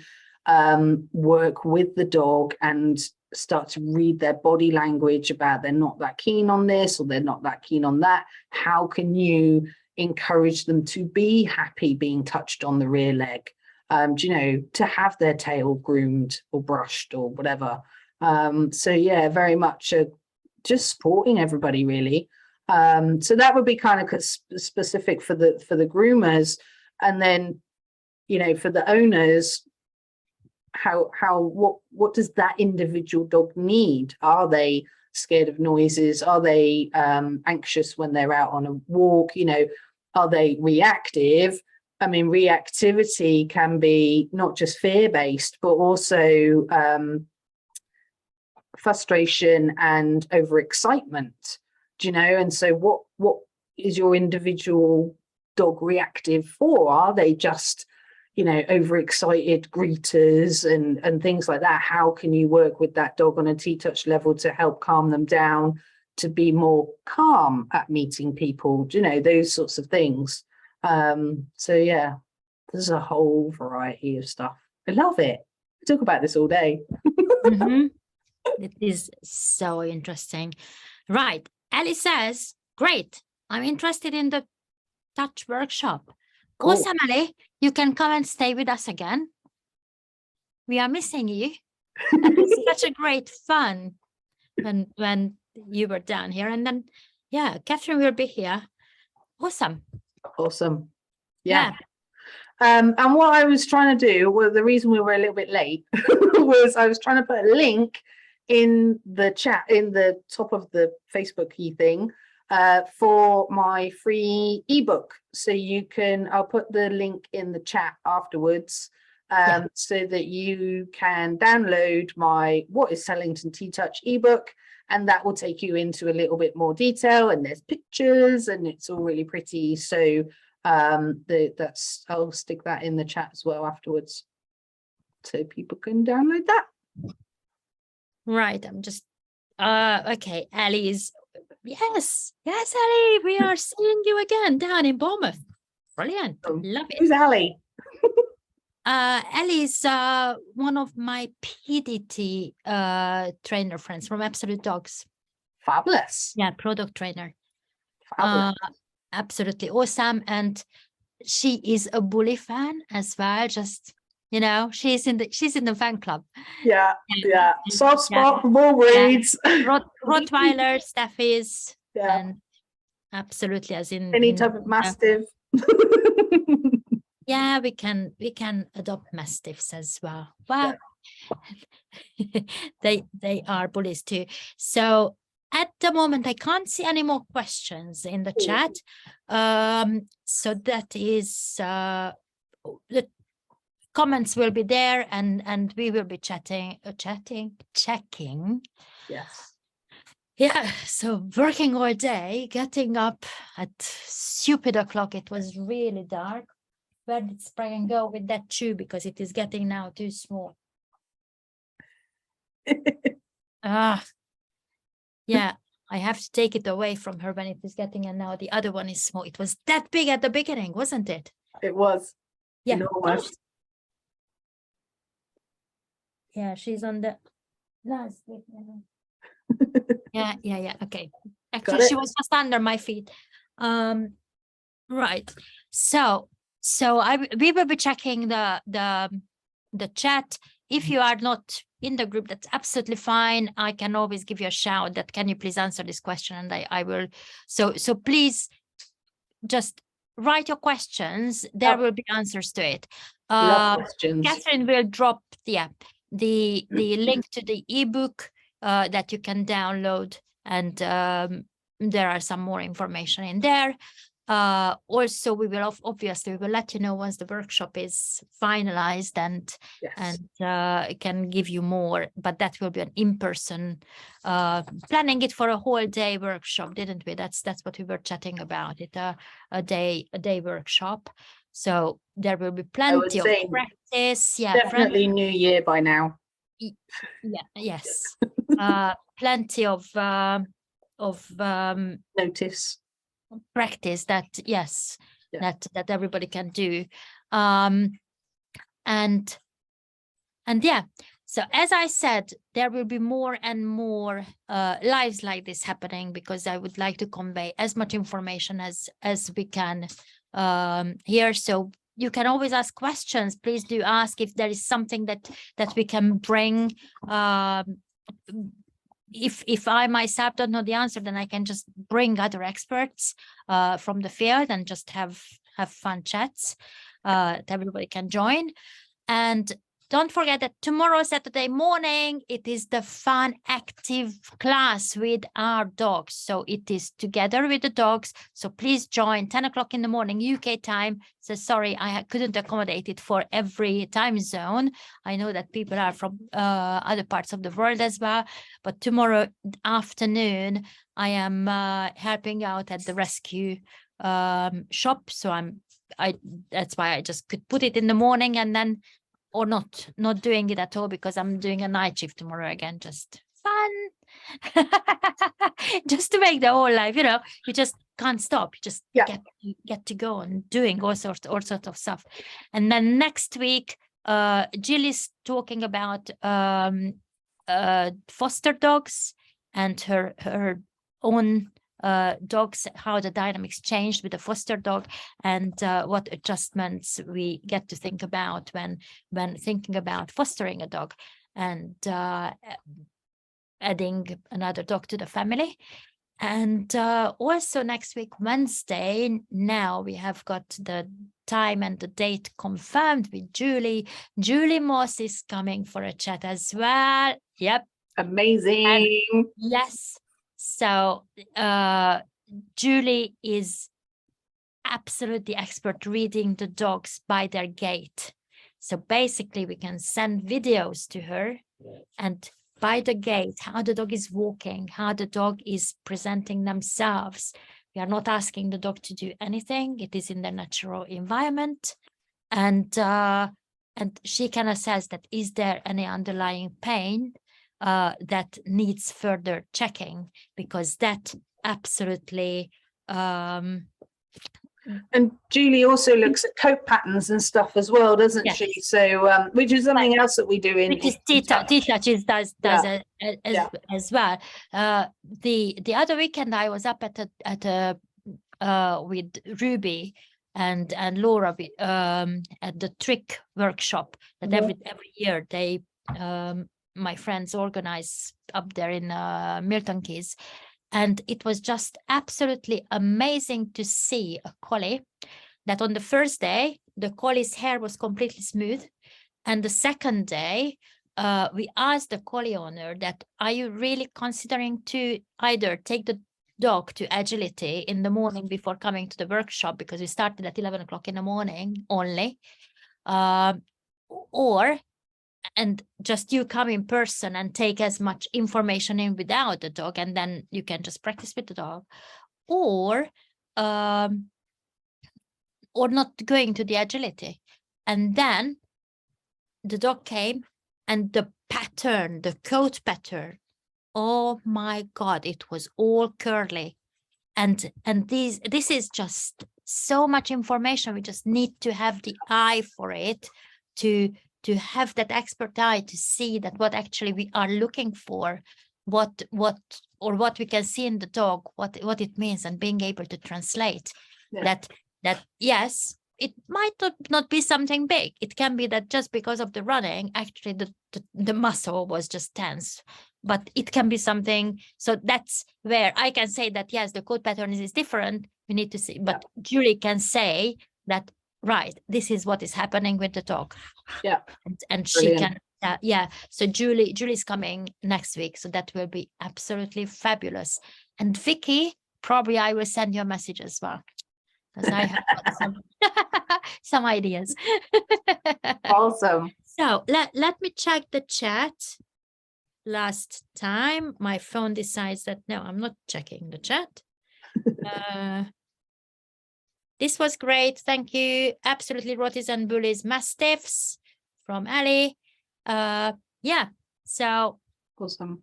Speaker 2: work with the dog and start to read their body language about they're not that keen on this or they're not that keen on that? How can you encourage them to be happy being touched on the rear leg? To have their tail groomed or brushed or whatever. So yeah, very much just supporting everybody really. So that would be kind of specific for the groomers, and then for the owners, what does that individual dog need? Are they scared of noises? Are they anxious when they're out on a walk? Are they reactive? I mean, reactivity can be not just fear-based, but also frustration and overexcitement, and so what is your individual dog reactive for? Are they just, overexcited greeters and things like that? How can you work with that dog on a TTouch level to help calm them down, to be more calm at meeting people, those sorts of things. So yeah, there's a whole variety of stuff. I love it. We talk about this all day.
Speaker 1: Mm-hmm. It is so interesting. Right. Ellie says, great. I'm interested in the touch workshop.
Speaker 2: Cool.
Speaker 1: Awesome, Ellie. You can come and stay with us again. We are missing you. And it's such a great fun when you were down here. And then, yeah, Katharine will be here. Awesome.
Speaker 2: Awesome. Yeah. And what I was trying to do, well, the reason we were a little bit late was I was trying to put a link in the chat, in the top of the Facebook thing, for my free ebook. So you can, I'll put the link in the chat afterwards, so that you can download my What is Sellington TTouch ebook, and that will take you into a little bit more detail, and there's pictures and it's all really pretty. So that's, I'll stick that in the chat as well afterwards, so people can download that.
Speaker 1: Right. I'm just okay. Ellie's, yes, Ellie, we are seeing you again down in Bournemouth. Brilliant. Love it.
Speaker 2: Who's Ellie?
Speaker 1: Ellie's one of my PDT trainer friends from Absolute Dogs.
Speaker 2: Fabulous.
Speaker 1: Yeah, product trainer.
Speaker 2: Fabulous.
Speaker 1: Absolutely awesome. And she is a bully fan as well. Just, you know, she's in the fan club.
Speaker 2: Yeah. Soft spot for more breeds.
Speaker 1: Rottweiler, Staffies,
Speaker 2: yeah.
Speaker 1: and absolutely, as in
Speaker 2: any type of Mastiff.
Speaker 1: Yeah, we can adopt Mastiffs as well. Well, they are bullies too. So at the moment, I can't see any more questions in the chat. So that is the comments will be there, and we will be checking.
Speaker 2: Yes.
Speaker 1: Yeah, so working all day, getting up at stupid o'clock. It was really dark. Where did Spring and go with that shoe, because it is getting now too small. Yeah, I have to take it away from her when it is getting, and now the other one is small. It was that big at the beginning, wasn't it?
Speaker 2: It was.
Speaker 1: Yeah.
Speaker 2: Enormous.
Speaker 1: Yeah, she's on the last bit. Yeah. Okay. Actually, she was just under my feet. Right. So we will be checking the chat. If you are not in the group, that's absolutely fine. I can always give you a shout that, can you please answer this question, and I will. So please just write your questions. There will be answers to it.
Speaker 2: Questions.
Speaker 1: Katharine will drop the link to the ebook that you can download, and there are some more information in there. Also, we will obviously let you know once the workshop is finalized, and can give you more, but that will be an in-person, planning it for a whole day workshop, didn't we? That's what we were chatting about, it a day workshop. So there will be plenty of practice. Yeah,
Speaker 2: definitely New Year by now.
Speaker 1: Yeah, yes. Plenty of
Speaker 2: notice,
Speaker 1: practice that that everybody can do, and yeah. So as I said, there will be more and more lives like this happening, because I would like to convey as much information as we can here. So you can always ask questions. Please do ask if there is something that we can bring. If I myself don't know the answer, then I can just bring other experts from the field and just have fun chats that everybody can join. And don't forget that tomorrow, Saturday morning, it is the fun, active class with our dogs. So it is together with the dogs. So please join 10 o'clock in the morning, UK time. So sorry, I couldn't accommodate it for every time zone. I know that people are from other parts of the world as well. But tomorrow afternoon, I am helping out at the rescue shop. So that's why I just could put it in the morning, and then, or not doing it at all, because I'm doing a night shift tomorrow again. Just fun. Just to make the whole life, you just can't stop. You just get to go on doing all sorts of stuff. And then next week Jill is talking about foster dogs and her own dogs, how the dynamics changed with the foster dog, and what adjustments we get to think about when thinking about fostering a dog and adding another dog to the family. And also next week, Wednesday, now we have got the time and the date confirmed with Julie. Julie Moss is coming for a chat as well. Yep.
Speaker 2: Amazing.
Speaker 1: And yes. So Julie is absolutely expert reading the dogs by their gait. So basically we can send videos to her and by the gait, how the dog is walking, how the dog is presenting themselves. We are not asking the dog to do anything. It is in their natural environment. And she can assess that is there any underlying pain that needs further checking, because that absolutely
Speaker 2: and Julie also looks at coat patterns and stuff as well, doesn't
Speaker 1: yes.
Speaker 2: she? So which is something else that we do in
Speaker 1: which is TTouch does as well. The other weekend I was up at with Ruby and Laura at the trick workshop that every year they my friends organize up there in Milton Keynes. And it was just absolutely amazing to see a collie that on the first day, the collie's hair was completely smooth. And the second day, we asked the collie owner that, are you really considering to either take the dog to agility in the morning before coming to the workshop, because we started at 11 o'clock in the morning only, and just you come in person and take as much information in without the dog, and then you can just practice with the dog, or not going to the agility. And then the dog came and the pattern, the coat pattern, oh my God, it was all curly. And this is just so much information. We just need to have the eye for it, to have that expert eye to see that what actually we are looking for, what we can see in the dog, what it means, and being able to translate that yes, it might not be something big. It can be that just because of the running, actually the muscle was just tense, but it can be something. So that's where I can say that, yes, the coat pattern is different. We need to see, but Julie can say that, right, this is what is happening with the dog.
Speaker 2: Yeah.
Speaker 1: And she can, so Julie's coming next week. So that will be absolutely fabulous. And Vicky, probably I will send you a message as well, because I have got some ideas.
Speaker 2: Awesome.
Speaker 1: So let me check the chat. Last time my phone decides that, no, I'm not checking the chat. This was great. Thank you. Absolutely. Rotties and Bullies Mastiffs from Ali. Yeah. So
Speaker 2: awesome.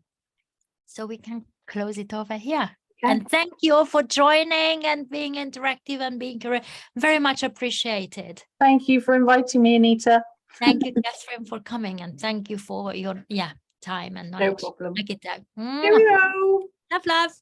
Speaker 1: So we can close it over here. Okay. And thank you all for joining and being interactive and being very much appreciated.
Speaker 2: Thank you for inviting me, Anita.
Speaker 1: Thank you, Katharine, for coming, and thank you for your time and knowledge.
Speaker 2: No problem.
Speaker 1: Look at that.
Speaker 2: Cheerio.
Speaker 1: Love.